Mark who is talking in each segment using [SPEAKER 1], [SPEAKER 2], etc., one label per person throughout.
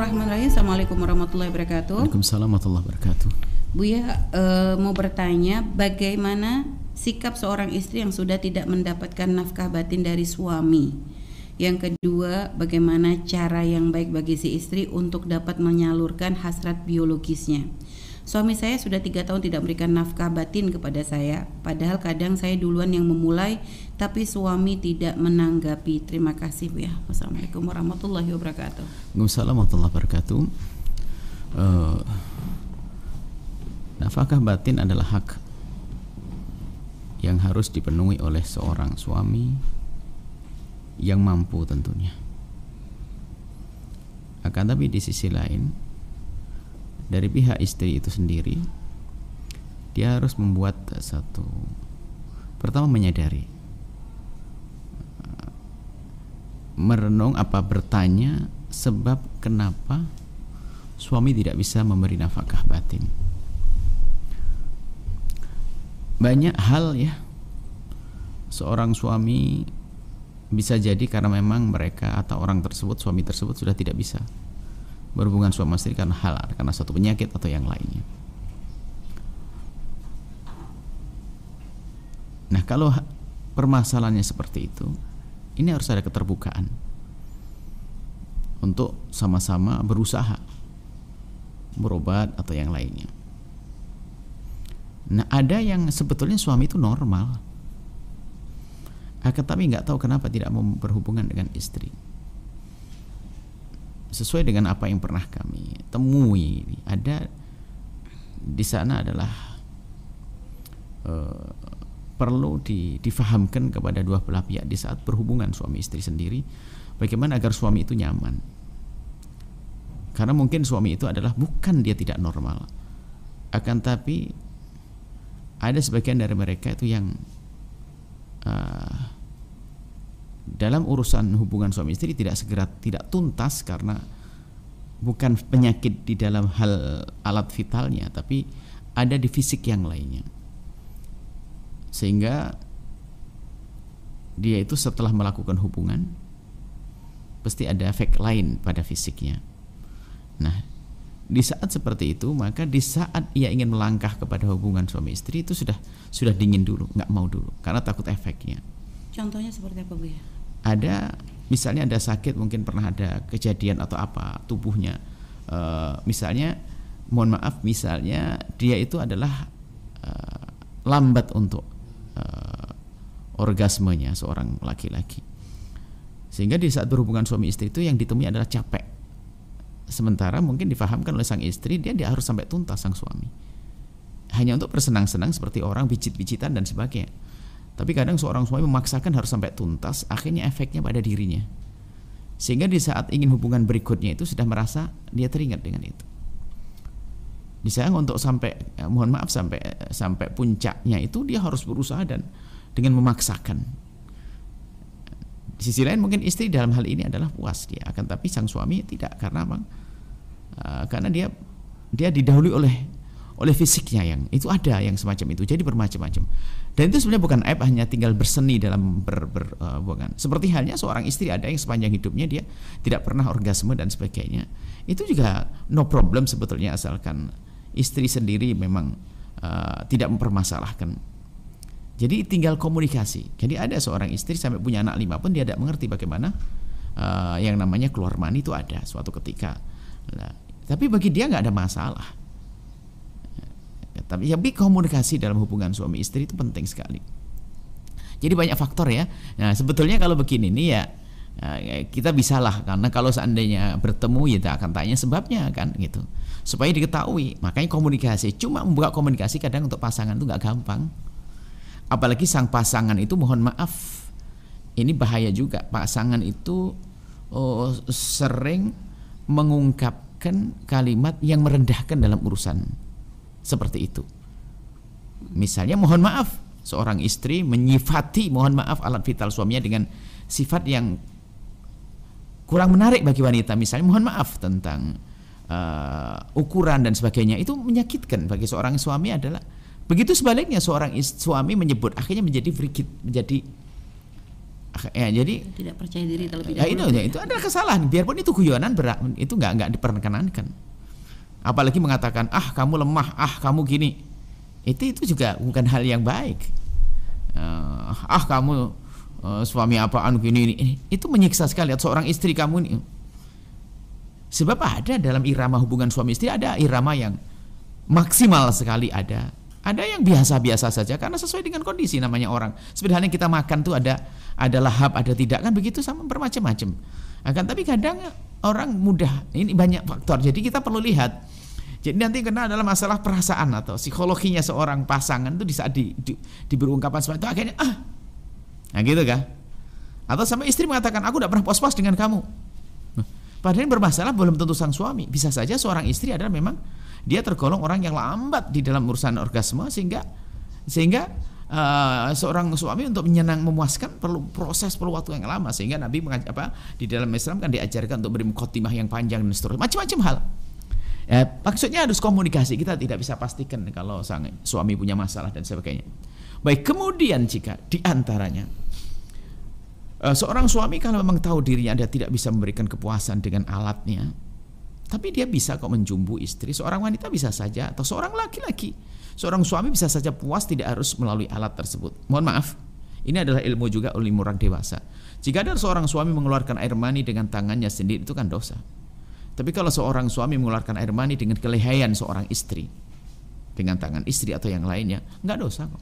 [SPEAKER 1] Bismillahirrahmanirrahim. Assalamualaikum warahmatullahi wabarakatuh.
[SPEAKER 2] Waalaikumsalam warahmatullahi wabarakatuh.
[SPEAKER 1] Buya mau bertanya, bagaimana sikap seorang istri yang sudah tidak mendapatkan nafkah batin dari suami? Yang kedua, bagaimana cara yang baik bagi si istri untuk dapat menyalurkan hasrat biologisnya? Suami saya sudah 3 tahun tidak memberikan nafkah batin kepada saya, padahal kadang saya duluan yang memulai, tapi suami tidak menanggapi. Terima kasih, Bu ya. Wassalamualaikum warahmatullahi wabarakatuh.
[SPEAKER 2] Waalaikumsalam warahmatullahi wabarakatuh. Nafkah batin adalah hak yang harus dipenuhi oleh seorang suami yang mampu tentunya. Akan tapi di sisi lain, dari pihak istri itu sendiri, dia harus membuat pertama menyadari, merenung bertanya sebab kenapa suami tidak bisa memberi nafkah batin. Banyak hal ya, seorang suami bisa jadi karena memang mereka atau orang tersebut, suami tersebut sudah tidak bisa berhubungan suami istri karena suatu penyakit atau yang lainnya. Nah, kalau permasalahannya seperti itu, ini harus ada keterbukaan untuk sama-sama berusaha berobat atau yang lainnya. Nah, ada yang sebetulnya suami itu normal, tapi nggak tahu kenapa tidak mau berhubungan dengan istri. Sesuai dengan apa yang pernah kami temui, ada di sana adalah perlu difahamkan kepada dua belah pihak di saat berhubungan suami istri sendiri, bagaimana agar suami itu nyaman. Karena mungkin suami itu adalah bukan dia tidak normal, akan tapi ada sebagian dari mereka itu yang dalam urusan hubungan suami istri tidak tuntas karena bukan penyakit di dalam hal alat vitalnya, tapi ada di fisik yang lainnya, sehingga dia itu setelah melakukan hubungan pasti ada efek lain pada fisiknya. Nah, di saat seperti itu, maka di saat ia ingin melangkah kepada hubungan suami istri itu sudah dingin dulu, nggak mau dulu karena takut efeknya.
[SPEAKER 1] Contohnya seperti apa, Bu ya?
[SPEAKER 2] Ada, misalnya ada sakit, mungkin pernah ada kejadian atau apa tubuhnya, misalnya mohon maaf, misalnya dia itu adalah lambat untuk orgasmenya seorang laki-laki, sehingga di saat berhubungan suami istri itu yang ditemui adalah capek. Sementara mungkin difahamkan oleh sang istri dia harus sampai tuntas sang suami, hanya untuk bersenang-senang seperti orang pijit-pijitan dan sebagainya. Tapi kadang seorang suami memaksakan harus sampai tuntas, akhirnya efeknya pada dirinya, sehingga di saat ingin hubungan berikutnya itu sudah merasa dia teringat dengan itu. Misalnya untuk sampai puncaknya itu dia harus berusaha dan dengan memaksakan. Di sisi lain mungkin istri dalam hal ini adalah puas dia, akan tapi sang suami tidak, karena dia didahului oleh fisiknya, yang itu ada yang semacam itu, jadi bermacam-macam. Dan itu sebenarnya bukan aib, hanya tinggal berseni dalam berhubungan. Seperti halnya seorang istri, ada yang sepanjang hidupnya dia tidak pernah orgasme dan sebagainya. Itu juga no problem sebetulnya, asalkan istri sendiri memang tidak mempermasalahkan. Jadi tinggal komunikasi. Jadi ada seorang istri sampai punya anak 5 pun dia tidak mengerti bagaimana yang namanya keluar mani itu ada suatu ketika. Nah, tapi bagi dia nggak ada masalah. Tapi komunikasi dalam hubungan suami istri itu penting sekali. Jadi banyak faktor ya. Nah, sebetulnya kalau begini nih ya, kita bisalah, karena kalau seandainya bertemu ya kita akan tanya sebabnya kan gitu, supaya diketahui. Makanya komunikasi, cuma membuka komunikasi kadang untuk pasangan itu nggak gampang. Apalagi sang pasangan itu, mohon maaf, ini bahaya juga. Pasangan itu sering mengungkapkan kalimat yang merendahkan dalam urusan seperti itu. Misalnya mohon maaf, seorang istri menyifati mohon maaf alat vital suaminya dengan sifat yang kurang menarik bagi wanita. Misalnya mohon maaf tentang ukuran dan sebagainya, itu menyakitkan bagi seorang suami adalah begitu. Sebaliknya seorang suami menyebut, akhirnya menjadi frigid, menjadi Ya, jadi
[SPEAKER 1] tidak percaya diri terlebih
[SPEAKER 2] ya,
[SPEAKER 1] dahulu.
[SPEAKER 2] itu adalah kesalahan. Biarpun itu guyonan, itu nggak diperkenankan. Apalagi mengatakan kamu lemah, kamu gini, itu juga bukan hal yang baik. Kamu suami apaan gini ini, itu menyiksa sekali. Atau seorang istri kamu ini, sebab ada dalam irama hubungan suami istri, ada irama yang maksimal sekali, ada yang biasa-biasa saja karena sesuai dengan kondisi. Namanya orang, sebenarnya kita makan tuh ada lahap, ada tidak, kan begitu, sama bermacam-macam. Tapi kadang orang mudah, ini banyak faktor, jadi kita perlu lihat. Jadi nanti kena adalah masalah perasaan atau psikologinya seorang pasangan itu di saat diberi ungkapan seperti itu, akhirnya nah gitu kan. Atau sama istri mengatakan, aku tidak pernah puas-puas dengan kamu. Padahal yang bermasalah belum tentu sang suami. Bisa saja seorang istri adalah memang dia tergolong orang yang lambat di dalam urusan orgasme, sehingga seorang suami untuk memuaskan perlu waktu yang lama. Sehingga Nabi di dalam Islam kan diajarkan untuk beri mukhatimah yang panjang dan seterusnya, macam-macam hal. Maksudnya harus komunikasi. Kita tidak bisa pastikan kalau sang suami punya masalah dan sebagainya. Baik, kemudian jika diantaranya seorang suami kalau memang tahu dirinya dia tidak bisa memberikan kepuasan dengan alatnya, tapi dia bisa kok menjumbu istri. Seorang wanita bisa saja, atau seorang laki-laki, seorang suami bisa saja puas tidak harus melalui alat tersebut. Mohon maaf, ini adalah ilmu juga ilmu orang dewasa. Jika ada seorang suami mengeluarkan air mani dengan tangannya sendiri, itu kan dosa. Tapi kalau seorang suami mengeluarkan air mani dengan kelehaian seorang istri, dengan tangan istri atau yang lainnya, nggak dosa kok.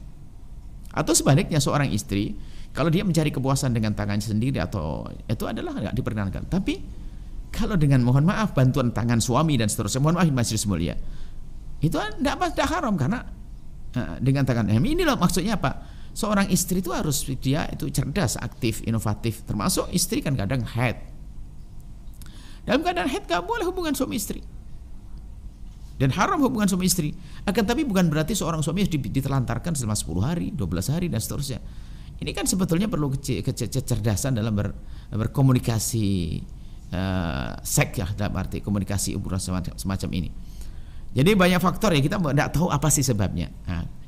[SPEAKER 2] Atau sebaliknya, seorang istri kalau dia mencari kepuasan dengan tangannya sendiri, atau itu adalah nggak diperkenankan. Tapi kalau dengan, mohon maaf, bantuan tangan suami dan seterusnya, mohon maaf majelis mulia, itu tidak haram karena dengan tangan. Ini loh maksudnya apa? Seorang istri itu harus dia itu cerdas, aktif, inovatif. Termasuk istri kan kadang haid. Dalam keadaan haid gak boleh hubungan suami istri, dan haram hubungan suami istri. Tapi bukan berarti seorang suami ditelantarkan selama 10 hari, 12 hari dan seterusnya. Ini kan sebetulnya perlu kecerdasan dalam berkomunikasi seks, ya, dalam arti komunikasi hubungan semacam ini. Jadi banyak faktor ya, kita tidak tahu apa sih sebabnya.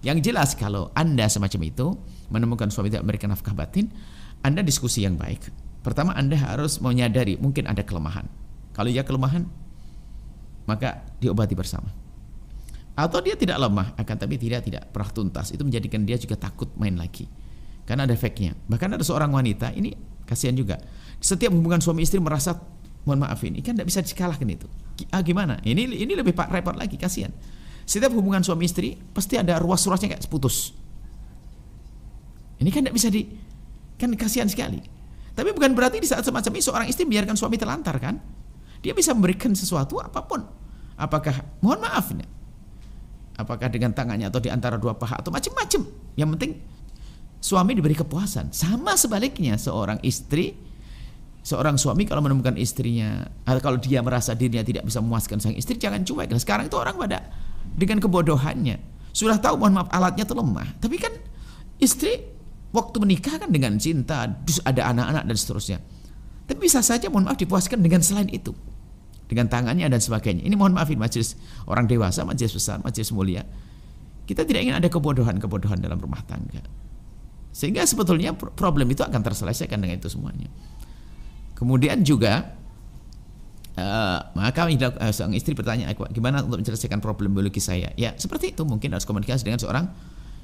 [SPEAKER 2] Yang jelas kalau Anda semacam itu menemukan suami tidak memberikan nafkah batin, Anda diskusi yang baik. Pertama, Anda harus menyadari mungkin ada kelemahan. Kalau dia kelemahan, maka diobati bersama. Atau dia tidak lemah, tapi tidak pernah tuntas. Itu menjadikan dia juga takut main lagi, karena ada efeknya. Bahkan ada seorang wanita, ini kasihan juga, setiap hubungan suami istri merasa, mohon maaf, ini kan tidak bisa dikalahkan itu. Gimana? Ini lebih repot lagi, kasihan. Setiap hubungan suami istri pasti ada ruas-ruasnya kayak putus. Ini kan tidak bisa kan kasihan sekali. Tapi bukan berarti di saat semacam ini seorang istri biarkan suami terlantar, kan? Dia bisa memberikan sesuatu apapun. Apakah, mohon maaf, apakah dengan tangannya atau di antara dua paha atau macam-macam. Yang penting suami diberi kepuasan. Sama sebaliknya, seorang suami kalau menemukan istrinya, atau kalau dia merasa dirinya tidak bisa memuaskan sang istri, jangan cuek. Sekarang itu orang pada dengan kebodohannya sudah tahu, mohon maaf, alatnya itu lemah. Tapi kan istri waktu menikah kan dengan cinta, terus ada anak-anak dan seterusnya. Tapi bisa saja, mohon maaf, dipuaskan dengan selain itu, dengan tangannya dan sebagainya. Ini mohon maafin majelis orang dewasa, majelis besar, majelis mulia. Kita tidak ingin ada kebodohan dalam rumah tangga. Sehingga sebetulnya problem itu akan terselesaikan dengan itu semuanya. Kemudian juga maka sang istri bertanya, gimana untuk menyelesaikan problem biologi saya? Ya seperti itu, mungkin harus komunikasi dengan seorang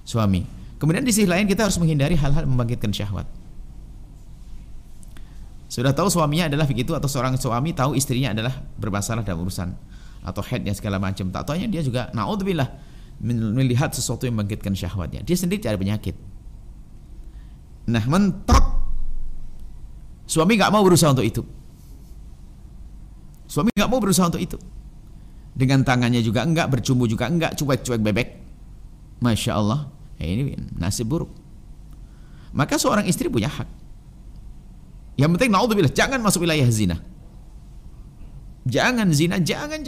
[SPEAKER 2] suami. Kemudian di sisi lain kita harus menghindari hal-hal membangkitkan syahwat. Sudah tahu suaminya adalah begitu, atau seorang suami tahu istrinya adalah bermasalah dalam urusan atau headnya segala macam, tak taunya dia juga naudzubillah melihat sesuatu yang membangkitkan syahwatnya. Dia sendiri ada penyakit. Nah, mentok suami nggak mau berusaha untuk itu. Suami nggak mau berusaha untuk itu. Dengan tangannya juga enggak, bercumbu juga enggak, cuek-cuek bebek. Masya Allah, ini nasib buruk. Maka seorang istri punya hak. Yang penting naudzubillah, jangan masuk wilayah zina. Jangan zina, jangan.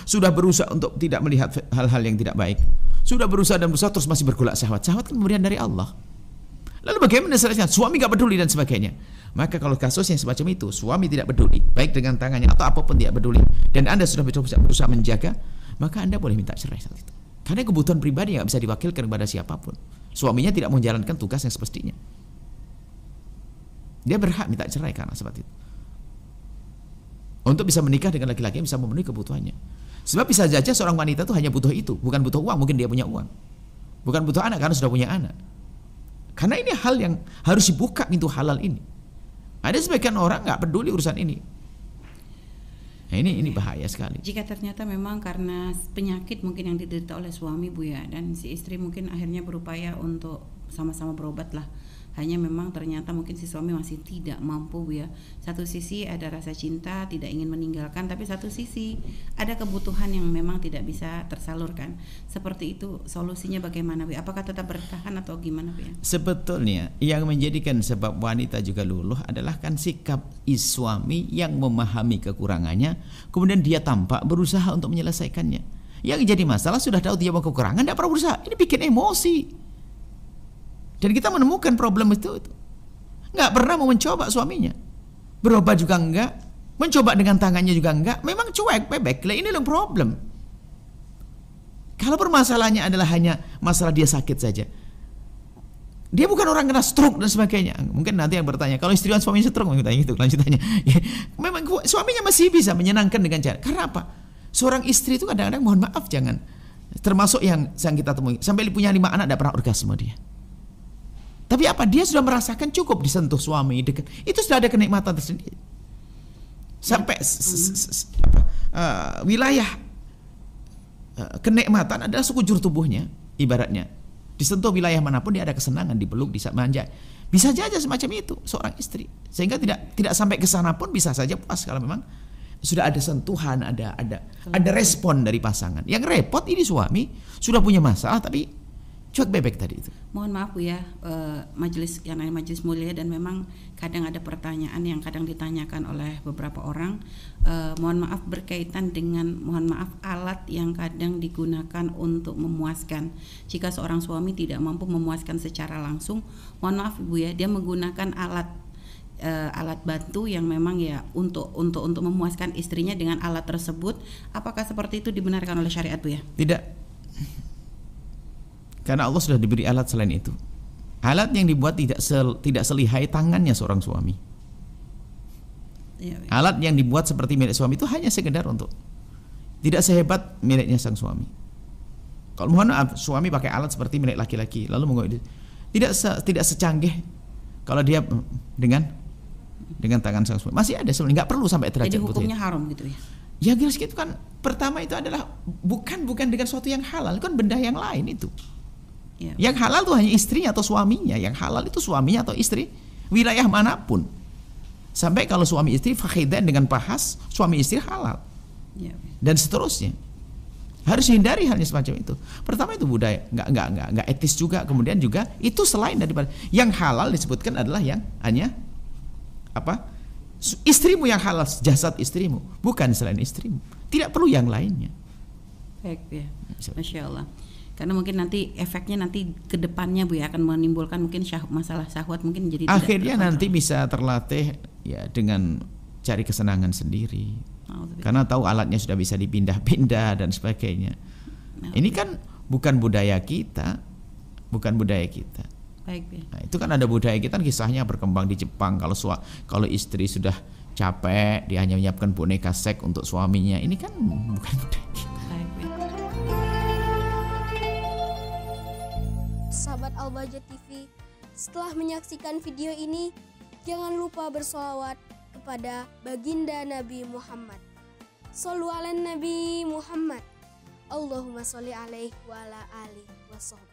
[SPEAKER 2] Sudah berusaha untuk tidak melihat hal-hal yang tidak baik. Sudah berusaha terus masih bergolak syahwat. Syahwat kan pemberian dari Allah. Lalu bagaimana selesainya? Suami gak peduli dan sebagainya. Maka kalau kasusnya semacam itu, suami tidak peduli, baik dengan tangannya atau apapun tidak peduli, dan Anda sudah berusaha menjaga, maka Anda boleh minta cerai saat itu. Karena kebutuhan pribadi gak bisa diwakilkan kepada siapapun. Suaminya tidak menjalankan tugas yang semestinya. Dia berhak minta cerai karena sebab itu. Untuk bisa menikah dengan laki-laki yang bisa memenuhi kebutuhannya. Sebab bisa saja seorang wanita itu hanya butuh itu, bukan butuh uang, mungkin dia punya uang. Bukan butuh anak karena sudah punya anak. Karena ini hal yang harus dibuka pintu halal ini. Ada sebagian orang nggak peduli urusan ini. Nah, ini bahaya sekali.
[SPEAKER 1] Jika ternyata memang karena penyakit mungkin yang diderita oleh suami Bu ya, dan si istri mungkin akhirnya berupaya untuk sama-sama berobat lah, hanya memang ternyata mungkin si suami masih tidak mampu Bu ya. Satu sisi ada rasa cinta, tidak ingin meninggalkan, tapi satu sisi ada kebutuhan yang memang tidak bisa tersalurkan. Seperti itu solusinya bagaimana Bu? Apakah tetap bertahan atau gimana Bu ya?
[SPEAKER 2] Sebetulnya yang menjadikan sebab wanita juga luluh adalah kan sikap suami yang memahami kekurangannya, kemudian dia tampak berusaha untuk menyelesaikannya. Yang jadi masalah sudah tahu dia mau kekurangan, tidak pernah berusaha. Ini bikin emosi. Dan kita menemukan problem itu. Nggak pernah mau mencoba suaminya. Berobat juga enggak. Mencoba dengan tangannya juga enggak. Memang cuek, bebek. Lah ini yang problem. Kalau permasalahannya adalah hanya masalah dia sakit saja. Dia bukan orang kena stroke dan sebagainya. Mungkin nanti yang bertanya, kalau istriwan suaminya stroke, tanya itu lanjutannya. Memang suaminya masih bisa menyenangkan dengan cara. Karena apa? Seorang istri itu kadang-kadang mohon maaf jangan. Termasuk yang kita temui. Sampai punya 5 anak tidak pernah orgasme dia. Tapi apa? Dia sudah merasakan cukup disentuh suami dekat. Itu sudah ada kenikmatan tersendiri. Sampai wilayah kenikmatan adalah sekujur tubuhnya, ibaratnya. Disentuh wilayah manapun dia ada kesenangan, dipeluk, dimanja. Bisa saja semacam itu seorang istri. Sehingga tidak sampai ke sana pun bisa saja puas kalau memang sudah ada sentuhan, ada respon dari pasangan. Yang repot ini suami sudah punya masalah tapi cuek bebek tadi itu.
[SPEAKER 1] Mohon maaf Bu ya, majelis yang namanya majelis mulia, dan memang kadang ada pertanyaan yang kadang ditanyakan oleh beberapa orang. Mohon maaf berkaitan dengan alat yang kadang digunakan untuk memuaskan. Jika seorang suami tidak mampu memuaskan secara langsung, mohon maaf Bu ya, dia menggunakan alat bantu yang memang ya untuk memuaskan istrinya dengan alat tersebut. Apakah seperti itu dibenarkan oleh syariat Bu ya?
[SPEAKER 2] Tidak. Karena Allah sudah diberi alat selain itu. Alat yang dibuat tidak selihai tangannya seorang suami. Alat yang dibuat seperti milik suami itu hanya sekedar untuk, tidak sehebat miliknya sang suami. Kalau mohon maaf, suami pakai alat seperti milik laki-laki, lalu tidak secanggih kalau dia dengan tangan sang suami. Masih ada sebenarnya, nggak perlu sampai derajat.
[SPEAKER 1] Jadi hukumnya haram gitu ya?
[SPEAKER 2] Ya jelas gitu kan. Pertama itu adalah bukan dengan sesuatu yang halal, kan benda yang lain itu. Ya. Yang halal itu hanya istrinya atau suaminya. Yang halal itu suaminya atau istri, wilayah manapun. Sampai kalau suami istri fakhidan dengan pahas, suami istri halal. Ya. Dan seterusnya. Harus hindari halnya semacam itu. Pertama itu budaya, nggak etis juga. Kemudian juga itu selain daripada yang halal disebutkan adalah yang hanya apa? Istrimu yang halal, jasad istrimu, bukan selain istrimu. Tidak perlu yang lainnya.
[SPEAKER 1] Baik ya, Masya Allah. Karena mungkin nanti efeknya nanti ke depannya Bu ya akan menimbulkan mungkin masalah syahwat mungkin jadi
[SPEAKER 2] akhirnya nanti bisa terlatih ya dengan cari kesenangan sendiri. Karena tahu alatnya sudah bisa dipindah-pindah dan sebagainya. Ini kan bukan budaya kita.
[SPEAKER 1] Baik, ya.
[SPEAKER 2] Nah, itu kan ada budaya kita, kisahnya berkembang di Jepang. Kalau istri sudah capek, dia hanya menyiapkan boneka seks untuk suaminya. Ini kan bukan budaya kita.
[SPEAKER 1] Baik, ya.
[SPEAKER 3] Sahabat Al-Bahjah TV, setelah menyaksikan video ini, jangan lupa bersolawat kepada baginda Nabi Muhammad. Shollu ala Nabi Muhammad. Allahumma sholli alaihi wa ala alihi wa sahbihi.